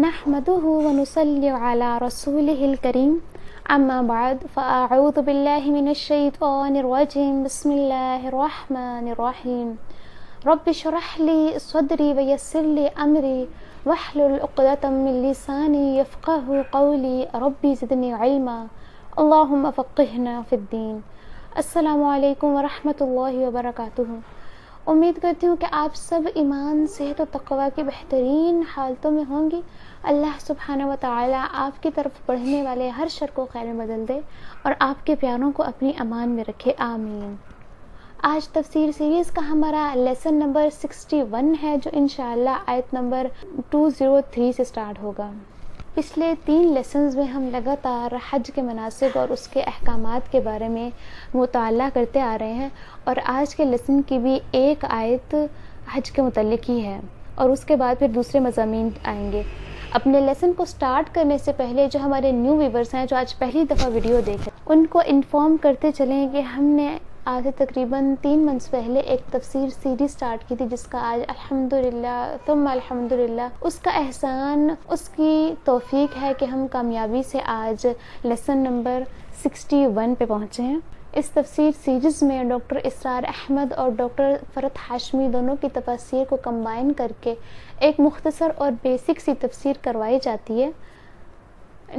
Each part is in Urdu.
نحمده ونصلي على رسوله الكريم اما بعد فاعوذ بالله من الشيطان الرجيم بسم الله الرحمن الرحيم رب اشرح لي صدري ويسر لي امري واحلل عقدة من لساني يفقهوا قولي ربي زدني علما اللهم فقهنا في الدين۔ السلام علیکم ورحمۃ اللہ وبرکاتہ۔ امید کرتی ہوں کہ آپ سب ایمان، صحت و تقوی کی بہترین حالتوں میں ہوں گی۔ اللہ سبحانہ و تعالیٰ آپ کی طرف بڑھنے والے ہر شر کو خیر میں بدل دے اور آپ کے پیاروں کو اپنی امان میں رکھے، آمین۔ آج تفسیر سیریز کا ہمارا لیسن نمبر 61 ہے، جو انشاءاللہ آیت نمبر 203 سے سٹارٹ ہوگا۔ پچھلے 3 لیسنز میں ہم لگاتار حج کے مناسک اور اس کے احکامات کے بارے میں مطالعہ کرتے آ رہے ہیں، اور آج کے لیسن کی بھی ایک آیت حج کے متعلق ہی ہے، اور اس کے بعد پھر دوسرے مضامین آئیں گے۔ اپنے لیسن کو سٹارٹ کرنے سے پہلے جو ہمارے نیو ویورز ہیں، جو آج پہلی دفعہ ویڈیو دیکھ رہے ہیں، ان کو انفارم کرتے چلیں کہ ہم نے آج سے تقریباً 3 منتھس پہلے ایک تفسیر سیریز سٹارٹ کی تھی، جس کا آج الحمدللہ ثم الحمدللہ اس کا احسان، اس کی توفیق ہے کہ ہم کامیابی سے آج لیسن نمبر 61 پہ پہنچے ہیں۔ اس تفسیر سیریز میں ڈاکٹر اسرار احمد اور ڈاکٹر فرت ہاشمی دونوں کی تفاسیر کو کمبائن کر کے ایک مختصر اور بیسک سی تفسیر کروائی جاتی ہے۔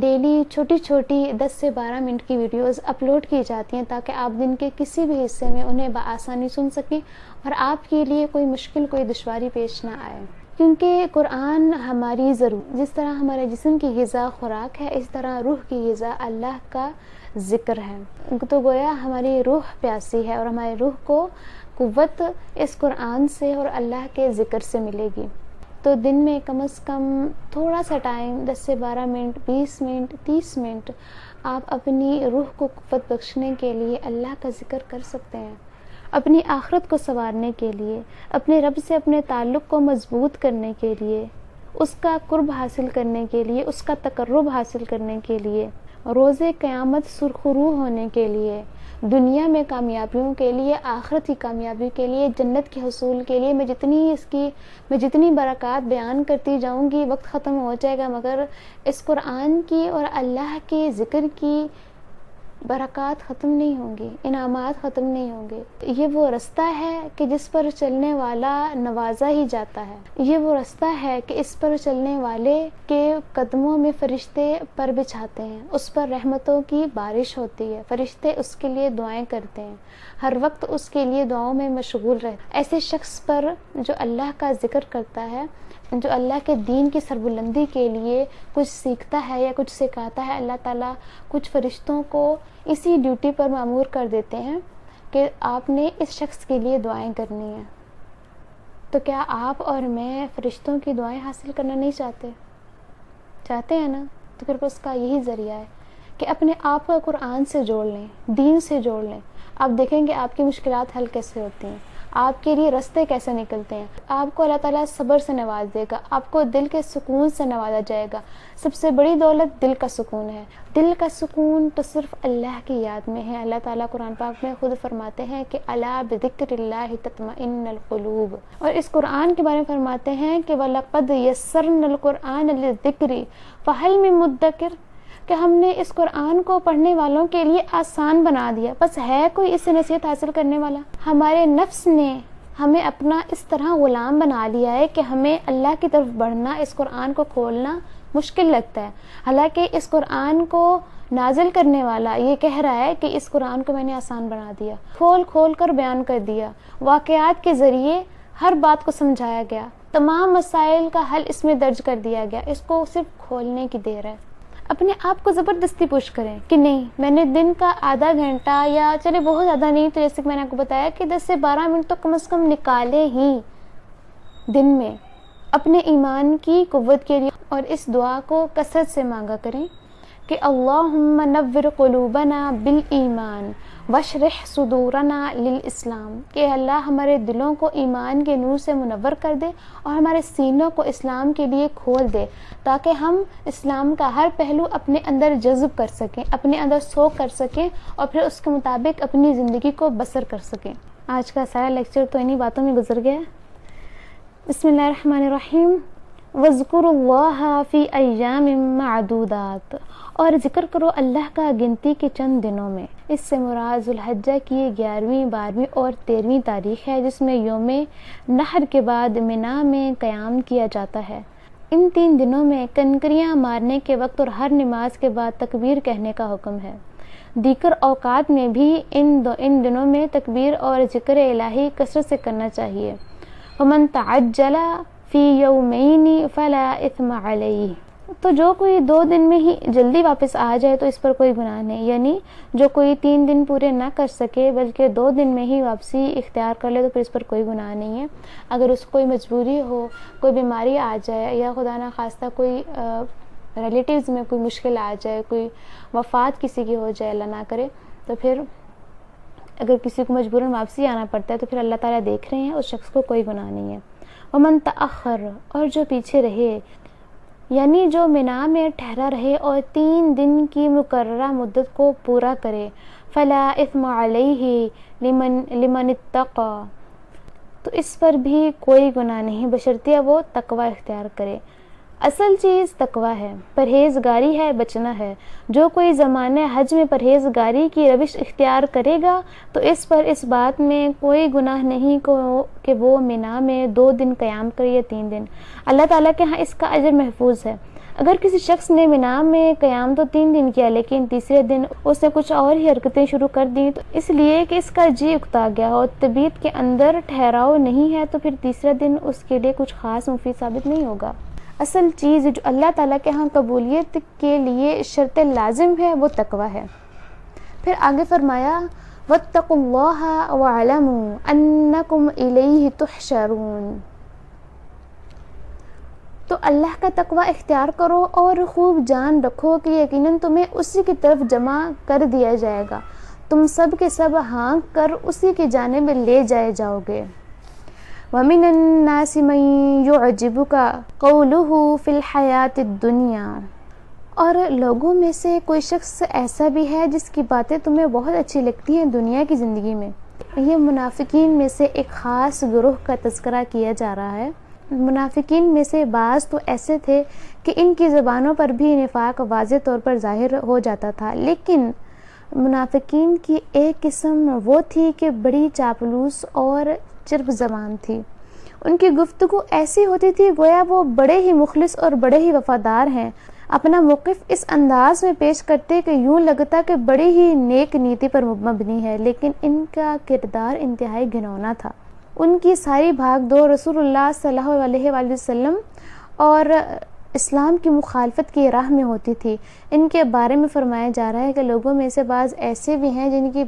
ڈیلی چھوٹی چھوٹی 10 سے 12 منٹ کی ویڈیوز اپلوڈ کی جاتی ہیں، تاکہ آپ دن کے کسی بھی حصے میں انہیں بآسانی سن سکیں اور آپ کے لیے کوئی مشکل، کوئی دشواری پیش نہ آئے۔ کیونکہ قرآن ہماری جس طرح ہمارے جسم کی غذا خوراک ہے، اس طرح روح کی غذا اللہ کا ذکر ہے۔ تو گویا ہماری روح پیاسی ہے، اور ہماری روح کو قوت اس قرآن سے اور اللہ کے ذکر سے ملے گی۔ تو دن میں کم از کم تھوڑا سا ٹائم، 10 سے 12 منٹ، 20 منٹ، 30 منٹ، آپ اپنی روح کو قوت بخشنے کے لیے اللہ کا ذکر کر سکتے ہیں، اپنی آخرت کو سنوارنے کے لیے، اپنے رب سے اپنے تعلق کو مضبوط کرنے کے لیے، اس کا قرب حاصل کرنے کے لیے، اس کا تقرب حاصل کرنے کے لیے، روز قیامت سرخرو ہونے کے لیے، دنیا میں کامیابیوں کے لیے، آخرت کی کامیابی کے لیے، جنت کے حصول کے لیے۔ میں جتنی برکات بیان کرتی جاؤں گی وقت ختم ہو جائے گا، مگر اس قرآن کی اور اللہ کے ذکر کی برکات ختم نہیں ہوں گی، انعامات ختم نہیں ہوں گے۔ یہ وہ رستہ ہے کہ جس پر چلنے والا نوازا ہی جاتا ہے۔ یہ وہ رستہ ہے کہ اس پر چلنے والے کے قدموں میں فرشتے پر بچھاتے ہیں، اس پر رحمتوں کی بارش ہوتی ہے، فرشتے اس کے لیے دعائیں کرتے ہیں، ہر وقت اس کے لیے دعاؤں میں مشغول رہتے۔ ایسے شخص پر جو اللہ کا ذکر کرتا ہے، جو اللہ کے دین کی سربلندی کے لیے کچھ سیکھتا ہے یا کچھ سکھاتا ہے، اللہ تعالیٰ کچھ فرشتوں کو اسی ڈیوٹی پر مامور کر دیتے ہیں کہ آپ نے اس شخص کے لیے دعائیں کرنی ہیں۔ تو کیا آپ اور میں فرشتوں کی دعائیں حاصل کرنا نہیں چاہتے ہیں نا؟ تو پھر اس کا یہی ذریعہ ہے کہ اپنے آپ کو قرآن سے جوڑ لیں، دین سے جوڑ لیں۔ آپ دیکھیں گے آپ کی مشکلات حل کیسے ہوتی ہیں، آپ کے لیے رستے کیسے نکلتے ہیں۔ آپ کو اللہ تعالیٰ صبر سے نواز دے گا، آپ کو دل کے سکون سے نوازا جائے گا۔ سب سے بڑی دولت دل کا سکون ہے۔ دل کا سکون تو صرف اللہ کی یاد میں ہے۔ اللہ تعالیٰ قرآن پاک میں خود فرماتے ہیں کہ الا بذکر اللہ تطمئن القلوب، اور اس قرآن کے بارے میں فرماتے ہیں کہ وَلَقَدْ يَسَّرْنَا الْقُرْآنَ لِلذِّكْرِ فَهَلْ مِن مُدَّكِرٍ، کہ ہم نے اس قرآن کو پڑھنے والوں کے لیے آسان بنا دیا، بس ہے کوئی اس سے نصیحت حاصل کرنے والا؟ ہمارے نفس نے ہمیں اپنا اس طرح غلام بنا لیا ہے کہ ہمیں اللہ کی طرف بڑھنا، اس قرآن کو کھولنا مشکل لگتا ہے، حالانکہ اس قرآن کو نازل کرنے والا یہ کہہ رہا ہے کہ اس قرآن کو میں نے آسان بنا دیا، کھول کر بیان کر دیا، واقعات کے ذریعے ہر بات کو سمجھایا گیا، تمام مسائل کا حل اس میں درج کر دیا گیا۔ اس کو صرف کھولنے کی دیر ہے۔ اپنے آپ کو زبردستی پوش کریں کہ نہیں، میں نے دن کا آدھا گھنٹہ، یا چلے بہت زیادہ نہیں تو جیسے کہ میں نے آپ کو بتایا کہ 10 سے 12 منٹ تو کم از کم نکالے ہی دن میں اپنے ایمان کی قوت کے لیے، اور اس دعا کو کثرت سے مانگا کریں کہ اللہم نور قلوبنا بالایمان واشرح صدورنا للاسلام، کہ اللہ ہمارے دلوں کو ایمان کے نور سے منور کر دے اور ہمارے سینوں کو اسلام کے لیے کھول دے، تاکہ ہم اسلام کا ہر پہلو اپنے اندر جذب کر سکیں، اپنے اندر سوق کر سکیں، اور پھر اس کے مطابق اپنی زندگی کو بسر کر سکیں۔ آج کا سارا لیکچر تو انہی باتوں میں گزر گیا۔ بسم اللہ الرحمن الرحیم۔ وَاذْكُرُوا اللَّهَ فِي أَيَّامٍ مَّعْدُودَاتٍ، اور ذکر کرو اللہ کا گنتی کے چند دنوں میں۔ اس سے مراد ذوالحجہ کی 11ویں، 12ویں اور 13ویں تاریخ ہے، جس میں یوم نحر کے بعد منا میں قیام کیا جاتا ہے۔ ان 3 دنوں میں کنکریاں مارنے کے وقت اور ہر نماز کے بعد تکبیر کہنے کا حکم ہے۔ دیگر اوقات میں بھی ان دنوں میں تکبیر اور ذکر الہی کثرت سے کرنا چاہیے۔ وَمَن تَعَجَّلَ فِي يَوْمَيْنِ فَلَا إِثْمَ عَلَيْهِ، تو جو کوئی 2 دن میں ہی جلدی واپس آ جائے تو اس پر کوئی گناہ نہیں، یعنی جو کوئی 3 دن پورے نہ کر سکے بلکہ 2 دن میں ہی واپسی اختیار کر لے تو پھر اس پر کوئی گناہ نہیں ہے۔ اگر اس کو کوئی مجبوری ہو، کوئی بیماری آ جائے یا خدا نہ خواستہ کوئی ریلیٹیوز میں کوئی مشکل آ جائے، کوئی وفات کسی کی ہو جائے اللہ نہ کرے، تو پھر اگر کسی کو مجبوراً واپسی آنا پڑتا ہے تو پھر اللہ تعالیٰ دیکھ رہے ہیں، اس شخص کو کوئی گناہ نہیں ہے۔ ومن تأخر، اور جو پیچھے رہے، یعنی جو منا میں ٹھہرا رہے اور 3 دن کی مقررہ مدت کو پورا کرے، فلا اثم علیہ لمن اتقى، تو اس پر بھی کوئی گناہ نہیں بشرطیہ وہ تقوی اختیار کرے۔ اصل چیز تقوی ہے، پرہیزگاری ہے، بچنا ہے۔ جو کوئی زمانہ حج میں پرہیزگاری کی روش اختیار کرے گا تو اس پر اس بات میں کوئی گناہ نہیں کہ وہ منا میں 2 دن قیام کرے یا 3 دن۔ اللہ تعالیٰ کے ہاں اس کا اجر محفوظ ہے۔ اگر کسی شخص نے منا میں قیام تو 3 دن کیا لیکن تیسرے دن اس نے کچھ اور ہی حرکتیں شروع کر دیں تو اس لیے کہ اس کا جی اکتا گیا اور طبیعت کے اندر ٹھہراؤ نہیں ہے، تو پھر تیسرا دن اس کے لیے کچھ خاص مفید ثابت نہیں ہوگا۔ اصل چیز جو اللہ تعالیٰ کے ہاں قبولیت کے لیے شرط لازم ہے وہ تقوی ہے۔ پھر آگے فرمایا واتقوا اللہ واعلموا انکم الیہ تحشرون، تو اللہ کا تقوی اختیار کرو اور خوب جان رکھو کہ یقیناً تمہیں اسی کی طرف جمع کر دیا جائے گا، تم سب کے سب ہانک کر اسی کی جانب لے جائے جاؤ گے۔ وَمِنَ النَّاسِ مَن يُعْجِبُكَ قَوْلُهُ فِي الْحَيَاةِ الدُّنْيَا، اور لوگوں میں سے کوئی شخص ایسا بھی ہے جس کی باتیں تمہیں بہت اچھی لگتی ہیں دنیا کی زندگی میں۔ یہ منافقین میں سے ایک خاص گروہ کا تذکرہ کیا جا رہا ہے۔ منافقین میں سے بعض تو ایسے تھے کہ ان کی زبانوں پر بھی نفاق واضح طور پر ظاہر ہو جاتا تھا، لیکن منافقین کی ایک قسم وہ تھی کہ بڑی چاپلوس اور چرب زبان تھی۔ ان کی گفتگو ایسی ہوتی تھی گویا وہ بڑے ہی مخلص اور بڑے ہی وفادار ہیں، اپنا موقف اس انداز میں پیش کرتے کہ یوں لگتا کہ بڑی ہی نیک نیتی پر مبنی ہے، لیکن ان کا کردار انتہائی گھنونا تھا۔ ان کی ساری بھاگ دور رسول اللہ صلی اللہ علیہ وآلہ وسلم اور اسلام کی مخالفت کی راہ میں ہوتی تھی۔ ان کے بارے میں فرمایا جا رہا ہے کہ لوگوں میں سے بعض ایسے بھی ہیں جن کی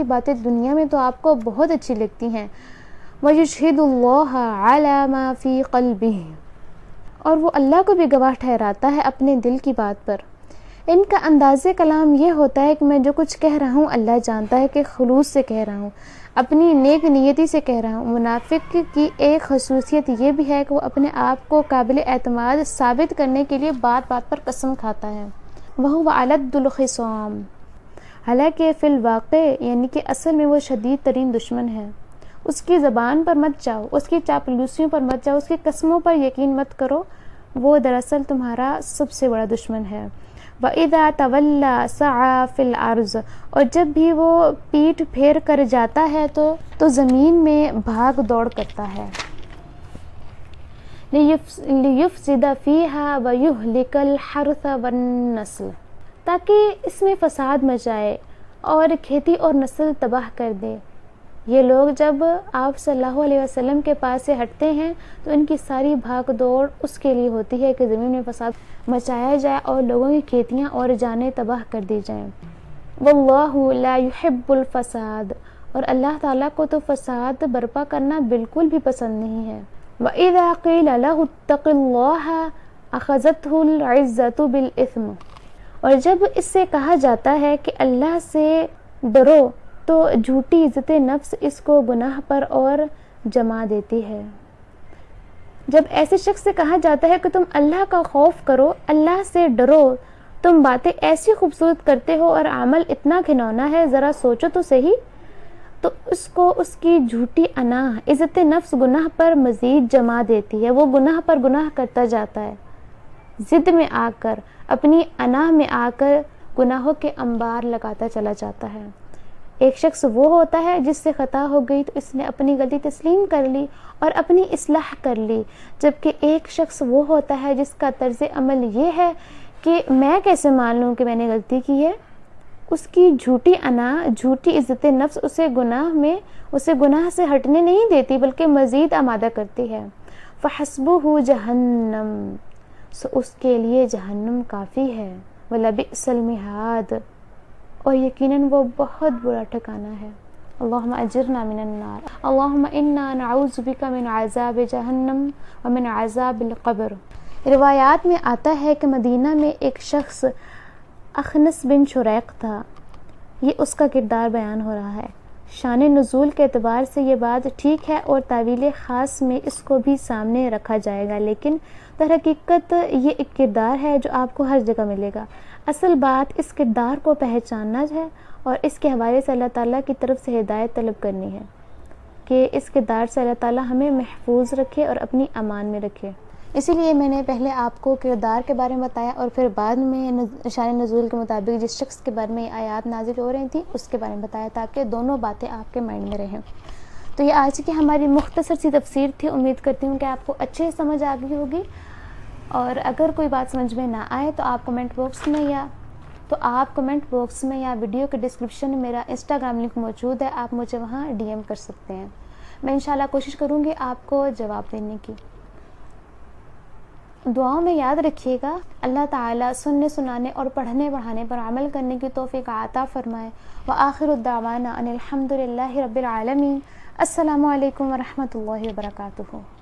باتیں دنیا میں تو آپ کو بہت اچھی لگتی ہیں، وَيُشْهِدُ اللَّهَ عَلَى مَا فِي قَلْبِهِ، اور وہ اللہ کو بھی گواہ ٹھہراتا ہے اپنے دل کی بات پر۔ ان کا انداز کلام یہ ہوتا ہے کہ میں جو کچھ کہہ رہا ہوں اللہ جانتا ہے کہ خلوص سے کہہ رہا ہوں، اپنی نیک نیتی سے کہہ رہا ہوں۔ منافق کی ایک خصوصیت یہ بھی ہے کہ وہ اپنے آپ کو قابل اعتماد ثابت کرنے کے لیے بات بات پر قسم کھاتا ہے۔ وَهُوَ أَلَدُّ الْخِصَامِ، حالانکہ فی الواقع یعنی کہ اصل میں وہ شدید ترین دشمن ہے۔ اس کی زبان پر مت جاؤ، اس کی چاپلوسیوں پر مت جاؤ، اس کی قسموں پر یقین مت کرو، وہ دراصل تمہارا سب سے بڑا دشمن ہے۔ وَإِذَا تَوَلَّى سَعَى فِي الْأَرْضِ، اور جب بھی وہ پیٹھ پھیر کر جاتا ہے تو زمین میں بھاگ دوڑ کرتا ہے۔ لِيُفْسِدَ فِيهَا وَيُهْلِكَ الْحَرْثَ وَالنَّسْلَ، تاکہ اس میں فساد مچائے اور کھیتی اور نسل تباہ کر دے۔ یہ لوگ جب آپ صلی اللہ علیہ وسلم کے پاس سے ہٹتے ہیں تو ان کی ساری بھاگ دوڑ اس کے لیے ہوتی ہے کہ زمین میں فساد مچایا جائے اور لوگوں کی کھیتیاں اور جانیں تباہ کر دی جائیں۔ واللہ لا يحب الفساد، اور اللہ تعالیٰ کو تو فساد برپا کرنا بالکل بھی پسند نہیں ہے۔ وَإِذَا قِيلَ لَهُ اتَّقِ اللَّهَ أَخَذَتْهُ الْعِزَّةُ بِالْإِثْمِ، اور جب اس سے کہا جاتا ہے کہ اللہ سے ڈرو تو جھوٹی عزت نفس اس کو گناہ پر اور جما دیتی ہے۔ جب ایسے شخص سے کہا جاتا ہے کہ تم اللہ کا خوف کرو، اللہ سے ڈرو، تم باتیں ایسی خوبصورت کرتے ہو اور عمل اتنا گھنونا ہے، ذرا سوچو تو صحیح۔ تو اس کو اس کی جھوٹی انا عزت نفس گناہ پر مزید جما دیتی ہے. وہ گناہ پر گناہ کرتا جاتا ہے، ضد میں آ کر، اپنی انا میں آ کر گناہوں کے انبار لگاتا چلا جاتا ہے. ایک شخص وہ ہوتا ہے جس سے خطا ہو گئی تو اس نے اپنی غلطی تسلیم کر لی اور اپنی اصلاح کر لی، جبکہ ایک شخص وہ ہوتا ہے جس کا طرز عمل یہ ہے کہ میں کیسے مان لوں کہ میں نے غلطی کی ہے. اس کی جھوٹی انا، جھوٹی عزت نفس اسے گناہ سے ہٹنے نہیں دیتی بلکہ مزید آمادہ کرتی ہے. فحسبہ جہنم، سو اس کے لیے جہنم کافی ہے. ولبئس المہاد، اور یقیناً وہ بہت برا ٹھکانہ ہے. اللہم اجرنا من النار. اللہم انا نعوذ بک من عذاب جہنم ومن عذاب القبر. روایات میں آتا ہے کہ مدینہ میں ایک شخص اخنس بن شریق تھا. یہ اس کا کردار بیان ہو رہا ہے. شان نزول کے اعتبار سے یہ بات ٹھیک ہے اور تعویل خاص میں اس کو بھی سامنے رکھا جائے گا، لیکن در حقیقت یہ ایک کردار ہے جو آپ کو ہر جگہ ملے گا. اصل بات اس کردار کو پہچاننا ہے اور اس کے حوالے سے اللہ تعالیٰ کی طرف سے ہدایت طلب کرنی ہے کہ اس کردار سے اللہ تعالیٰ ہمیں محفوظ رکھے اور اپنی امان میں رکھے. اسی لیے میں نے پہلے آپ کو کردار کے بارے میں بتایا اور پھر بعد میں شان نزول کے مطابق جس شخص کے بارے میں یہ آیات نازل ہو رہی تھیں اس کے بارے میں بتایا تاکہ دونوں باتیں آپ کے مائنڈ میں رہیں. تو یہ آج کی ہماری مختصر سی تفسیر تھی. امید کرتی ہوں کہ آپ کو اچھے سے سمجھ آ گئی ہوگی، اور اگر کوئی بات سمجھ میں نہ آئے تو آپ کمنٹ باکس میں یا ویڈیو کے ڈسکرپشن میں میرا انسٹاگرام لنک موجود ہے، آپ مجھے وہاں ڈی ایم کر سکتے ہیں. میں انشاءاللہ کوشش کروں گی آپ کو جواب دینے کی. دعاؤں میں یاد رکھیے گا. اللہ تعالیٰ سننے سنانے اور پڑھنے پڑھانے پر عمل کرنے کی توفیق عطا فرمائے. وآخر الدعوانا ان الحمد للہ رب العالمین. السلام علیکم ورحمۃ اللہ وبرکاتہ.